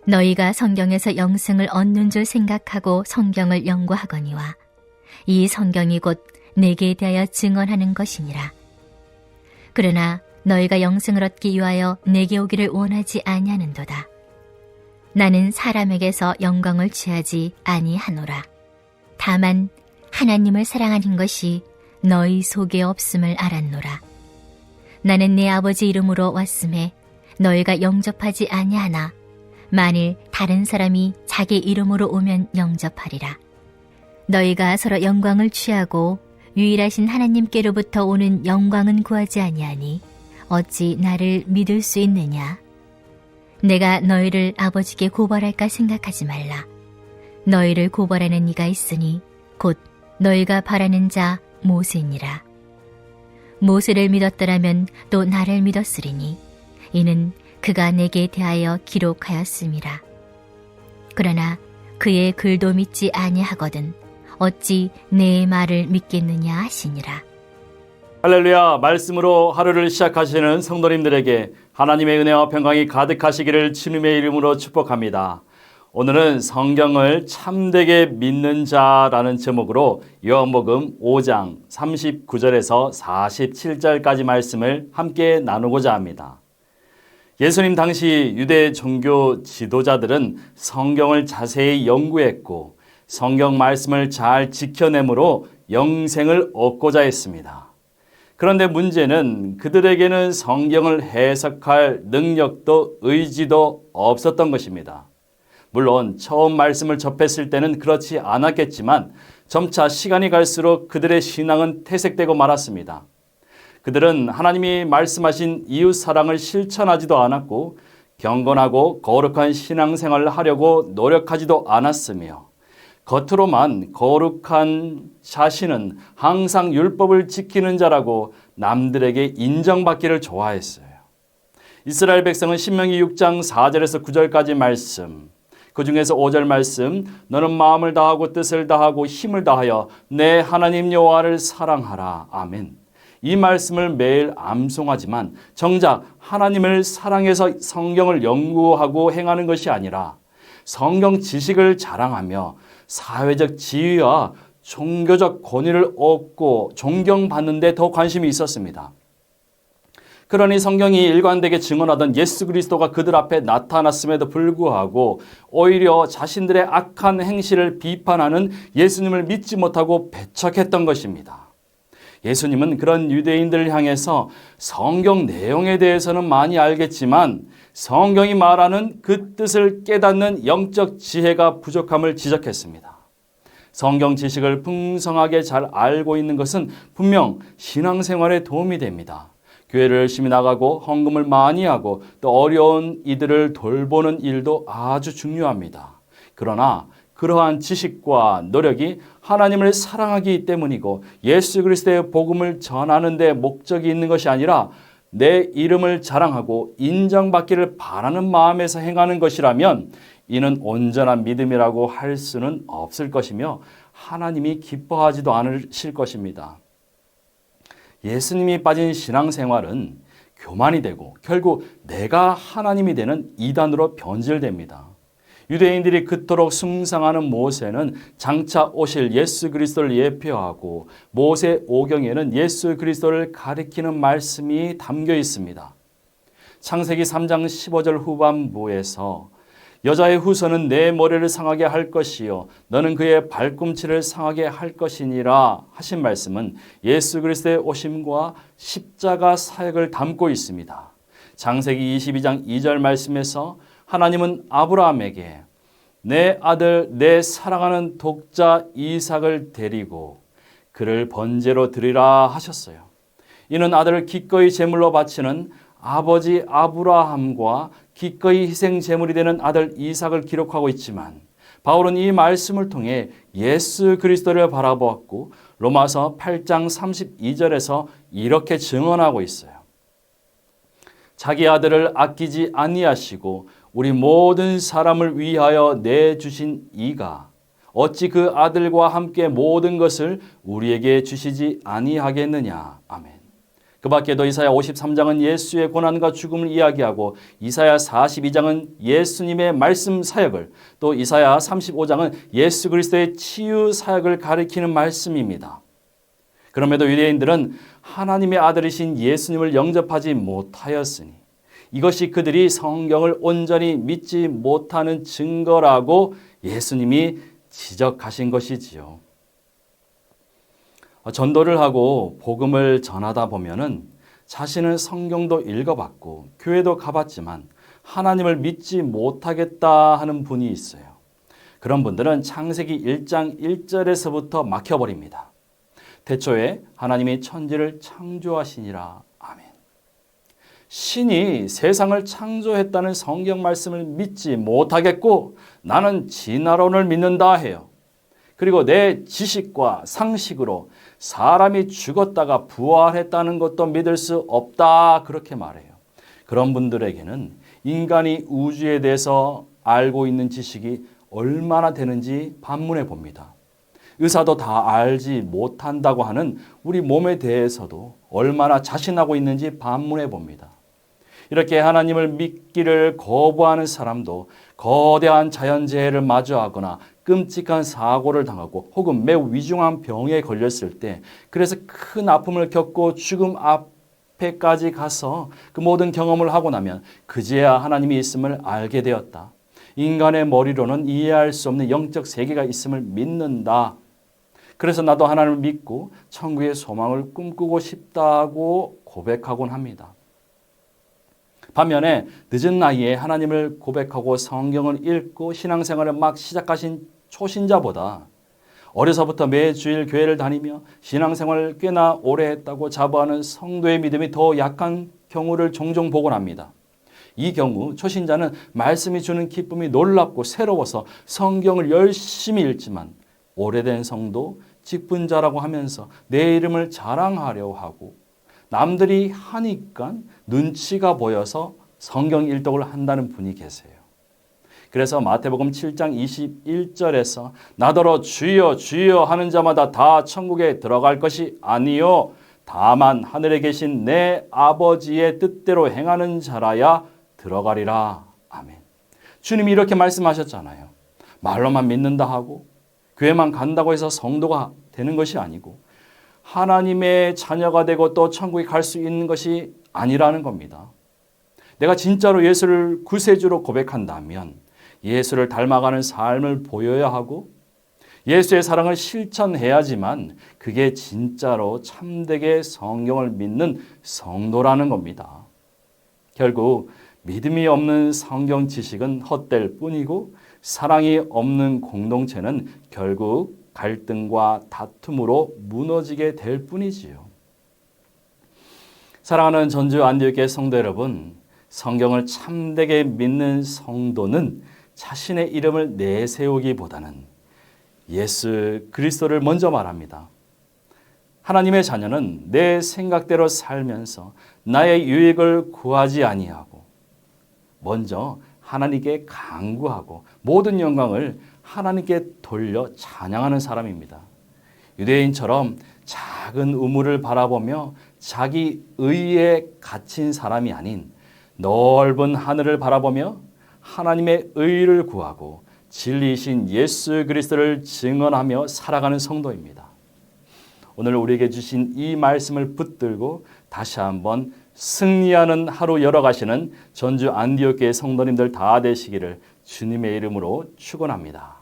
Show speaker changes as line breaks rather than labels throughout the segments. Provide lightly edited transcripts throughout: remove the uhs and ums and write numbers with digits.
너희가 성경에서 영생을 얻는 줄 생각하고 성경을 연구하거니와 이 성경이 곧 내게 대하여 증언하는 것이니라. 그러나 너희가 영생을 얻기 위하여 내게 오기를 원하지 아니하는도다. 나는 사람에게서 영광을 취하지 아니하노라. 다만 하나님을 사랑하는 것이 너희 속에 없음을 알았노라. 나는 내 아버지 이름으로 왔음에 너희가 영접하지 아니하나 만일 다른 사람이 자기 이름으로 오면 영접하리라. 너희가 서로 영광을 취하고 유일하신 하나님께로부터 오는 영광은 구하지 아니하니 어찌 나를 믿을 수 있느냐? 내가 너희를 아버지께 고발할까 생각하지 말라. 너희를 고발하는 이가 있으니 곧 너희가 바라는 자 모세니라. 모세를 믿었더라면 또 나를 믿었으리니 이는 그가 내게 대하여 기록하였음이라. 그러나 그의 글도 믿지 아니하거든 어찌 내 말을 믿겠느냐 하시니라.
할렐루야. 말씀으로 하루를 시작하시는 성도님들에게 하나님의 은혜와 평강이 가득하시기를 주님의 이름으로 축복합니다. 오늘은 성경을 참되게 믿는 자라는 제목으로 요한복음 5장 39절에서 47절까지 말씀을 함께 나누고자 합니다. 예수님 당시 유대 종교 지도자들은 성경을 자세히 연구했고 성경 말씀을 잘 지켜내므로 영생을 얻고자 했습니다. 그런데 문제는 그들에게는 성경을 해석할 능력도 의지도 없었던 것입니다. 물론 처음 말씀을 접했을 때는 그렇지 않았겠지만 점차 시간이 갈수록 그들의 신앙은 퇴색되고 말았습니다. 그들은 하나님이 말씀하신 이웃 사랑을 실천하지도 않았고 경건하고 거룩한 신앙생활을 하려고 노력하지도 않았으며 겉으로만 거룩한 자신은 항상 율법을 지키는 자라고 남들에게 인정받기를 좋아했어요. 이스라엘 백성은 신명기 6장 4절에서 9절까지 말씀, 그 중에서 5절 말씀, 너는 마음을 다하고 뜻을 다하고 힘을 다하여 내 하나님 여호와를 사랑하라. 아멘. 이 말씀을 매일 암송하지만 정작 하나님을 사랑해서 성경을 연구하고 행하는 것이 아니라 성경 지식을 자랑하며 사회적 지위와 종교적 권위를 얻고 존경받는 데 더 관심이 있었습니다. 그러니 성경이 일관되게 증언하던 예수 그리스도가 그들 앞에 나타났음에도 불구하고 오히려 자신들의 악한 행실을 비판하는 예수님을 믿지 못하고 배척했던 것입니다. 예수님은 그런 유대인들을 향해서 성경 내용에 대해서는 많이 알겠지만 성경이 말하는 그 뜻을 깨닫는 영적 지혜가 부족함을 지적했습니다. 성경 지식을 풍성하게 잘 알고 있는 것은 분명 신앙생활에 도움이 됩니다. 교회를 열심히 나가고 헌금을 많이 하고 또 어려운 이들을 돌보는 일도 아주 중요합니다. 그러나 그러한 지식과 노력이 하나님을 사랑하기 때문이고 예수 그리스도의 복음을 전하는 데 목적이 있는 것이 아니라 내 이름을 자랑하고 인정받기를 바라는 마음에서 행하는 것이라면 이는 온전한 믿음이라고 할 수는 없을 것이며 하나님이 기뻐하지도 않으실 것입니다. 예수님이 빠진 신앙생활은 교만이 되고 결국 내가 하나님이 되는 이단으로 변질됩니다. 유대인들이 그토록 숭상하는 모세는 장차 오실 예수 그리스도를 예표하고 모세 오경에는 예수 그리스도를 가리키는 말씀이 담겨 있습니다. 창세기 3장 15절 후반부에서 여자의 후손은 내 머리를 상하게 할 것이요 너는 그의 발꿈치를 상하게 할 것이니라 하신 말씀은 예수 그리스도의 오심과 십자가 사역을 담고 있습니다. 창세기 22장 2절 말씀에서 하나님은 아브라함에게 내 아들 내 사랑하는 독자 이삭을 데리고 그를 번제로 드리라 하셨어요. 이는 아들을 기꺼이 제물로 바치는 아버지 아브라함과 기꺼이 희생 제물이 되는 아들 이삭을 기록하고 있지만 바울은 이 말씀을 통해 예수 그리스도를 바라보았고 로마서 8장 32절에서 이렇게 증언하고 있어요. 자기 아들을 아끼지 아니하시고 우리 모든 사람을 위하여 내주신 이가 어찌 그 아들과 함께 모든 것을 우리에게 주시지 아니하겠느냐. 아멘. 그 밖에도 이사야 53장은 예수의 고난과 죽음을 이야기하고 이사야 42장은 예수님의 말씀 사역을, 또 이사야 35장은 예수 그리스도의 치유 사역을 가리키는 말씀입니다. 그럼에도 유대인들은 하나님의 아들이신 예수님을 영접하지 못하였으니 이것이 그들이 성경을 온전히 믿지 못하는 증거라고 예수님이 지적하신 것이지요. 전도를 하고 복음을 전하다 보면은 자신은 성경도 읽어봤고 교회도 가봤지만 하나님을 믿지 못하겠다 하는 분이 있어요. 그런 분들은 창세기 1장 1절에서부터 막혀버립니다. 태초에 하나님이 천지를 창조하시니라. 아멘. 신이 세상을 창조했다는 성경 말씀을 믿지 못하겠고 나는 진화론을 믿는다 해요. 그리고 내 지식과 상식으로 사람이 죽었다가 부활했다는 것도 믿을 수 없다 그렇게 말해요. 그런 분들에게는 인간이 우주에 대해서 알고 있는 지식이 얼마나 되는지 반문해 봅니다. 의사도 다 알지 못한다고 하는 우리 몸에 대해서도 얼마나 자신하고 있는지 반문해 봅니다. 이렇게 하나님을 믿기를 거부하는 사람도 거대한 자연재해를 마주하거나 끔찍한 사고를 당하고 혹은 매우 위중한 병에 걸렸을 때, 그래서 큰 아픔을 겪고 죽음 앞에까지 가서 그 모든 경험을 하고 나면 그제야 하나님이 있음을 알게 되었다. 인간의 머리로는 이해할 수 없는 영적 세계가 있음을 믿는다. 그래서 나도 하나님을 믿고 천국의 소망을 꿈꾸고 싶다고 고백하곤 합니다. 반면에 늦은 나이에 하나님을 고백하고 성경을 읽고 신앙생활을 막 시작하신 초신자보다 어려서부터 매주일 교회를 다니며 신앙생활을 꽤나 오래 했다고 자부하는 성도의 믿음이 더 약한 경우를 종종 보곤 합니다. 이 경우 초신자는 말씀이 주는 기쁨이 놀랍고 새로워서 성경을 열심히 읽지만 오래된 성도, 직분자라고 하면서 내 이름을 자랑하려 하고 남들이 하니까 눈치가 보여서 성경 일독을 한다는 분이 계세요. 그래서 마태복음 7장 21절에서 나더러 주여 주여 하는 자마다 다 천국에 들어갈 것이 아니요 다만 하늘에 계신 내 아버지의 뜻대로 행하는 자라야 들어가리라. 아멘. 주님이 이렇게 말씀하셨잖아요. 말로만 믿는다 하고 교회만 간다고 해서 성도가 되는 것이 아니고 하나님의 자녀가 되고 또 천국에 갈 수 있는 것이 아니라는 겁니다. 내가 진짜로 예수를 구세주로 고백한다면 예수를 닮아가는 삶을 보여야 하고 예수의 사랑을 실천해야지만 그게 진짜로 참되게 성경을 믿는 성도라는 겁니다. 결국 믿음이 없는 성경 지식은 헛될 뿐이고 사랑이 없는 공동체는 결국 갈등과 다툼으로 무너지게 될 뿐이지요. 사랑하는 전주 안디옥교회 성도 여러분, 성경을 참되게 믿는 성도는 자신의 이름을 내세우기보다는 예수 그리스도를 먼저 말합니다. 하나님의 자녀는 내 생각대로 살면서 나의 유익을 구하지 아니하고 먼저 하나님께 간구하고 모든 영광을 하나님께 돌려 찬양하는 사람입니다. 유대인처럼 작은 우물을 바라보며 자기 의에 갇힌 사람이 아닌 넓은 하늘을 바라보며 하나님의 의를 구하고 진리이신 예수 그리스도를 증언하며 살아가는 성도입니다. 오늘 우리에게 주신 이 말씀을 붙들고 다시 한번 승리하는 하루 열어가시는 전주 안디옥교회 성도님들 다 되시기를 주님의 이름으로 축원합니다.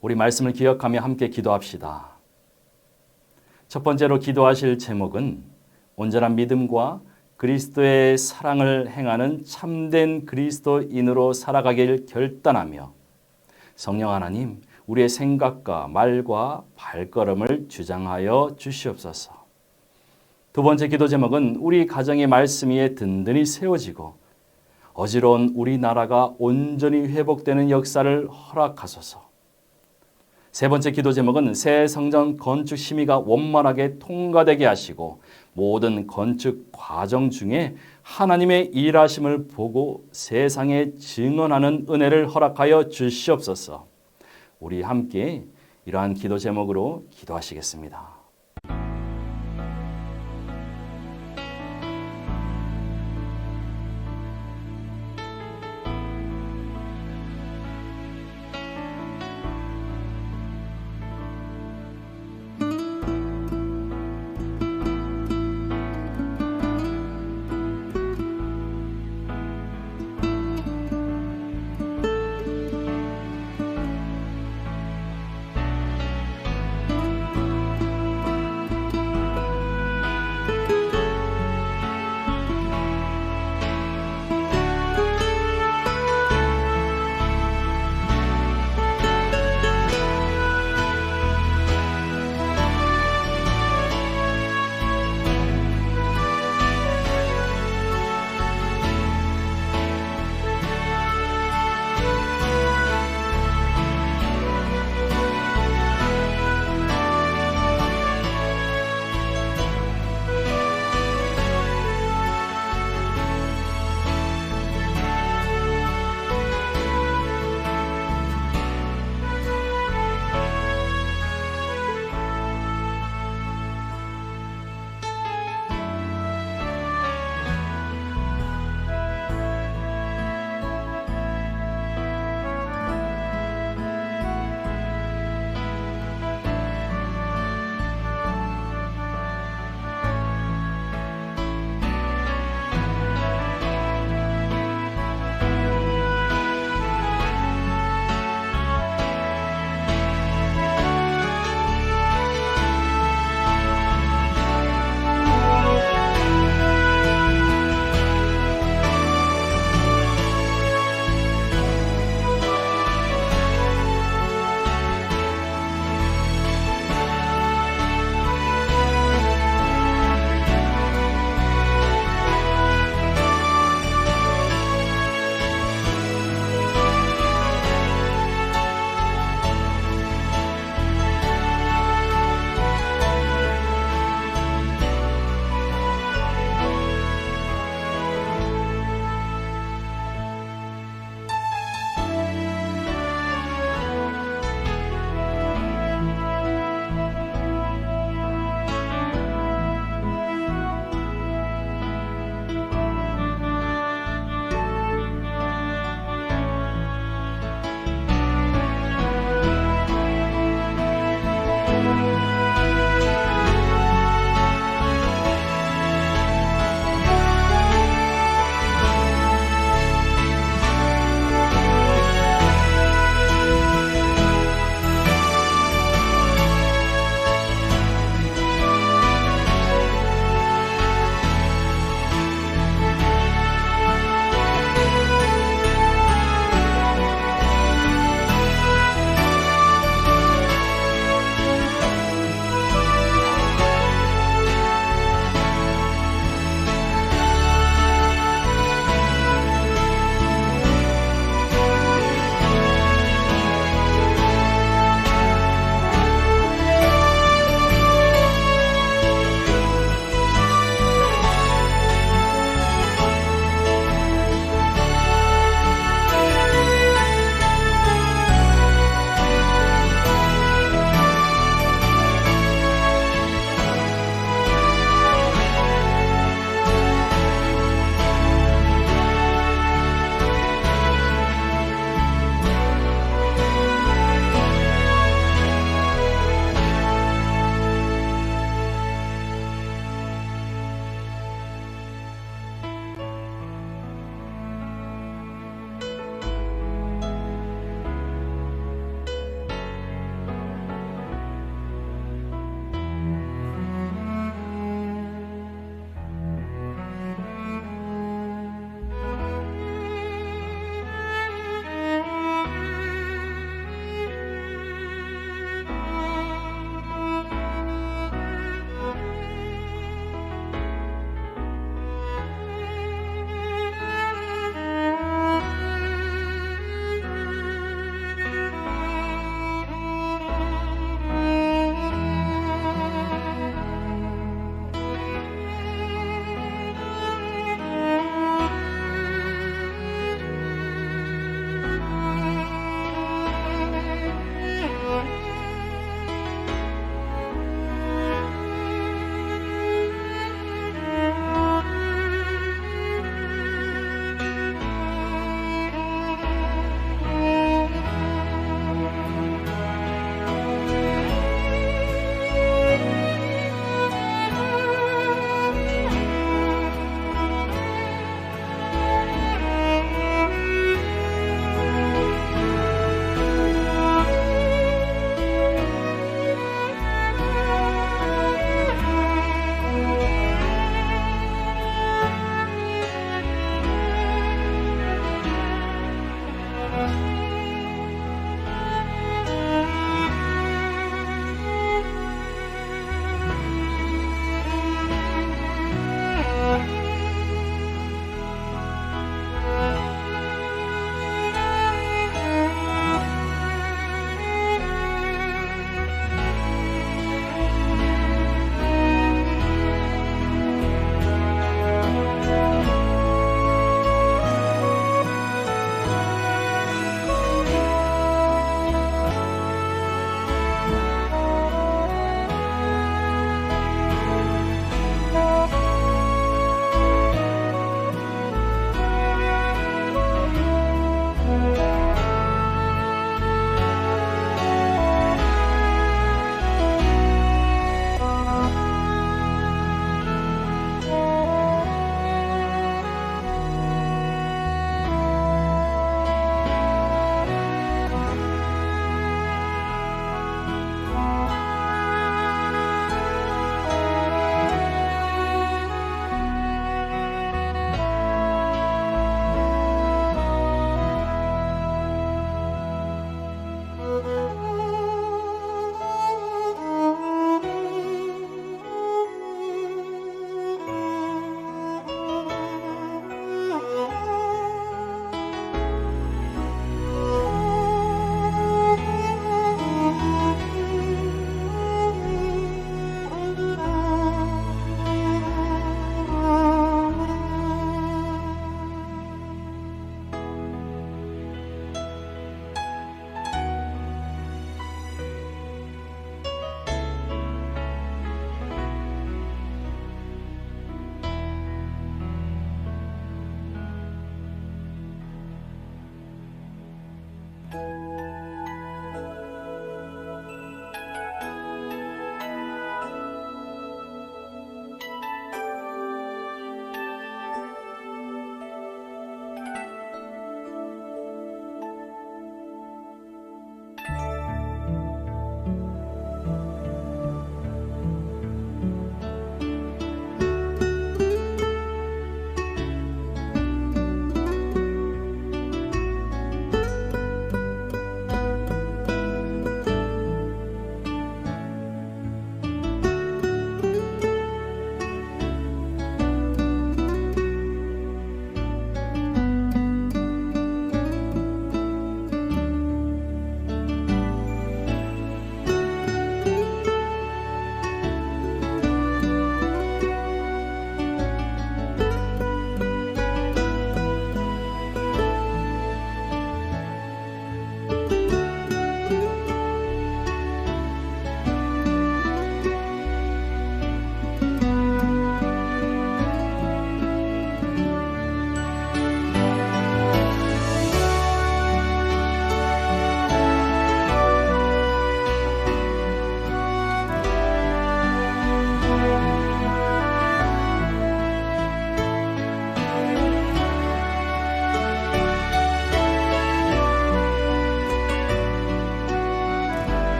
우리 말씀을 기억하며 함께 기도합시다. 첫 번째로 기도하실 제목은 온전한 믿음과 그리스도의 사랑을 행하는 참된 그리스도인으로 살아가길 결단하며 성령 하나님, 우리의 생각과 말과 발걸음을 주장하여 주시옵소서. 두 번째 기도 제목은 우리 가정의 말씀 위에 든든히 세워지고 어지러운 우리나라가 온전히 회복되는 역사를 허락하소서. 세 번째 기도 제목은 새 성전 건축 심의가 원만하게 통과되게 하시고 모든 건축 과정 중에 하나님의 일하심을 보고 세상에 증언하는 은혜를 허락하여 주시옵소서. 우리 함께 이러한 기도 제목으로 기도하시겠습니다.